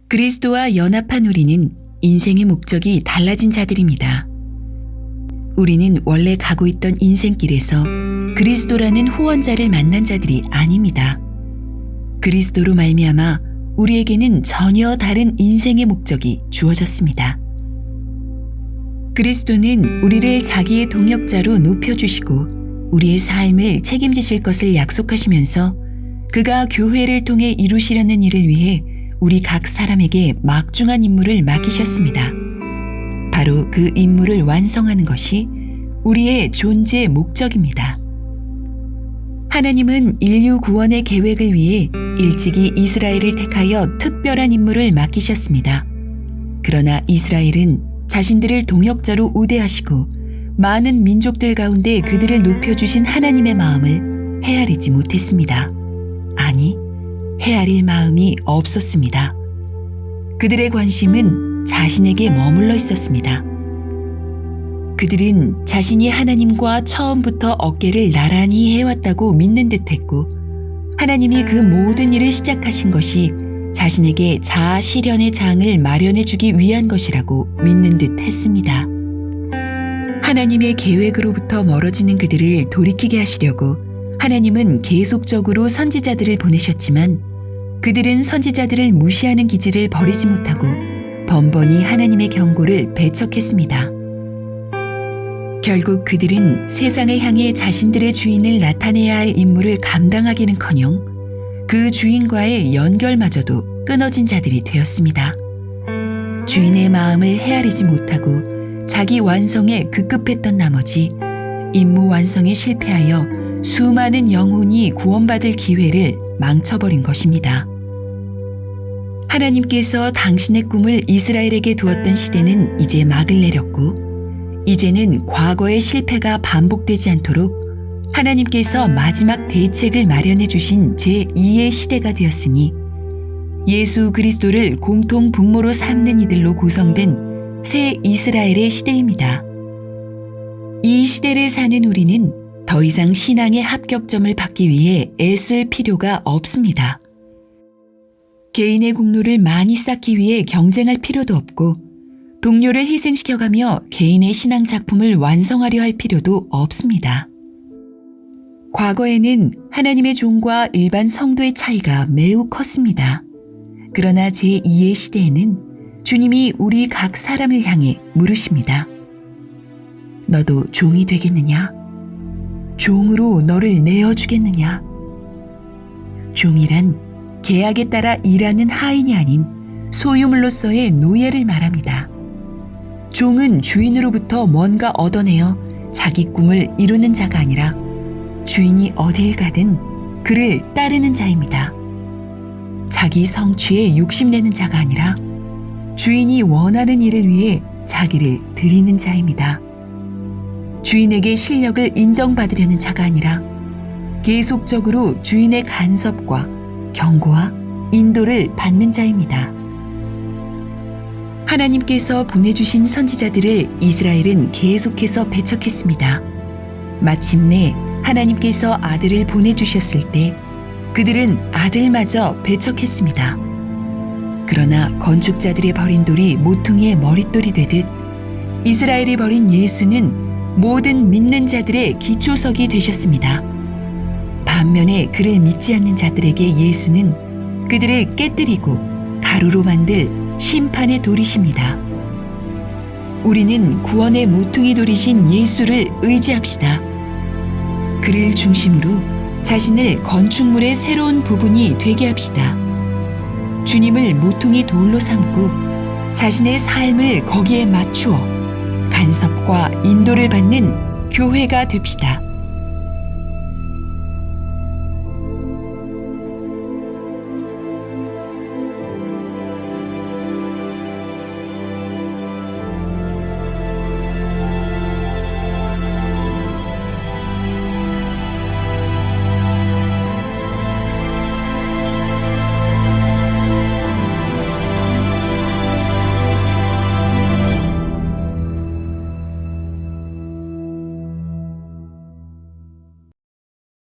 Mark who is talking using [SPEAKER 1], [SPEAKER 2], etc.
[SPEAKER 1] 그리스도와 연합한 우리는 인생의 목적이 달라진 자들입니다. 우리는 원래 가고 있던 인생길에서 그리스도라는 후원자를 만난 자들이 아닙니다. 그리스도로 말미암아 우리에게는 전혀 다른 인생의 목적이 주어졌습니다. 그리스도는 우리를 자기의 동역자로 높여주시고 우리의 삶을 책임지실 것을 약속하시면서 그가 교회를 통해 이루시려는 일을 위해 우리 각 사람에게 막중한 임무를 맡기셨습니다. 바로 그 임무를 완성하는 것이 우리의 존재 목적입니다. 하나님은 인류 구원의 계획을 위해 일찍이 이스라엘을 택하여 특별한 임무를 맡기셨습니다. 그러나 이스라엘은 자신들을 동역자로 우대하시고 많은 민족들 가운데 그들을 높여주신 하나님의 마음을 헤아리지 못했습니다. 아니, 헤아릴 마음이 없었습니다. 그들의 관심은 자신에게 머물러 있었습니다. 그들은 자신이 하나님과 처음부터 어깨를 나란히 해왔다고 믿는 듯했고 하나님이 그 모든 일을 시작하신 것이 자신에게 자아 실현의 장을 마련해 주기 위한 것이라고 믿는 듯 했습니다. 하나님의 계획으로부터 멀어지는 그들을 돌이키게 하시려고 하나님은 계속적으로 선지자들을 보내셨지만 그들은 선지자들을 무시하는 기질을 버리지 못하고 번번이 하나님의 경고를 배척했습니다. 결국 그들은 세상을 향해 자신들의 주인을 나타내야 할 임무를 감당하기는커녕 그 주인과의 연결마저도 끊어진 자들이 되었습니다. 주인의 마음을 헤아리지 못하고 자기 완성에 급급했던 나머지 임무 완성에 실패하여 수많은 영혼이 구원받을 기회를 망쳐버린 것입니다. 하나님께서 당신의 꿈을 이스라엘에게 두었던 시대는 이제 막을 내렸고 이제는 과거의 실패가 반복되지 않도록 하나님께서 마지막 대책을 마련해 주신 제2의 시대가 되었으니 예수 그리스도를 공통 분모로 삼는 이들로 구성된 새 이스라엘의 시대입니다. 이 시대를 사는 우리는 더 이상 신앙의 합격점을 받기 위해 애쓸 필요가 없습니다. 개인의 공로를 많이 쌓기 위해 경쟁할 필요도 없고 동료를 희생시켜가며 개인의 신앙 작품을 완성하려 할 필요도 없습니다. 과거에는 하나님의 종과 일반 성도의 차이가 매우 컸습니다. 그러나 제2의 시대에는 주님이 우리 각 사람을 향해 물으십니다. 너도 종이 되겠느냐? 종으로 너를 내어주겠느냐? 종이란 계약에 따라 일하는 하인이 아닌 소유물로서의 노예를 말합니다. 종은 주인으로부터 뭔가 얻어내어 자기 꿈을 이루는 자가 아니라 주인이 어딜 가든 그를 따르는 자입니다. 자기 성취에 욕심내는 자가 아니라 주인이 원하는 일을 위해 자기를 드리는 자입니다. 주인에게 실력을 인정받으려는 자가 아니라 계속적으로 주인의 간섭과 경고와 인도를 받는 자입니다. 하나님께서 보내주신 선지자들을 이스라엘은 계속해서 배척했습니다. 마침내 하나님께서 아들을 보내주셨을 때 그들은 아들마저 배척했습니다. 그러나 건축자들의 버린 돌이 모퉁이의 머릿돌이 되듯 이스라엘이 버린 예수는 모든 믿는 자들의 기초석이 되셨습니다. 반면에 그를 믿지 않는 자들에게 예수는 그들을 깨뜨리고 가루로 만들 심판의 돌이십니다. 우리는 구원의 모퉁이 돌이신 예수를 의지합시다. 그를 중심으로 자신을 건축물의 새로운 부분이 되게 합시다. 주님을 모퉁이 돌로 삼고 자신의 삶을 거기에 맞추어 간섭과 인도를 받는 교회가 됩시다.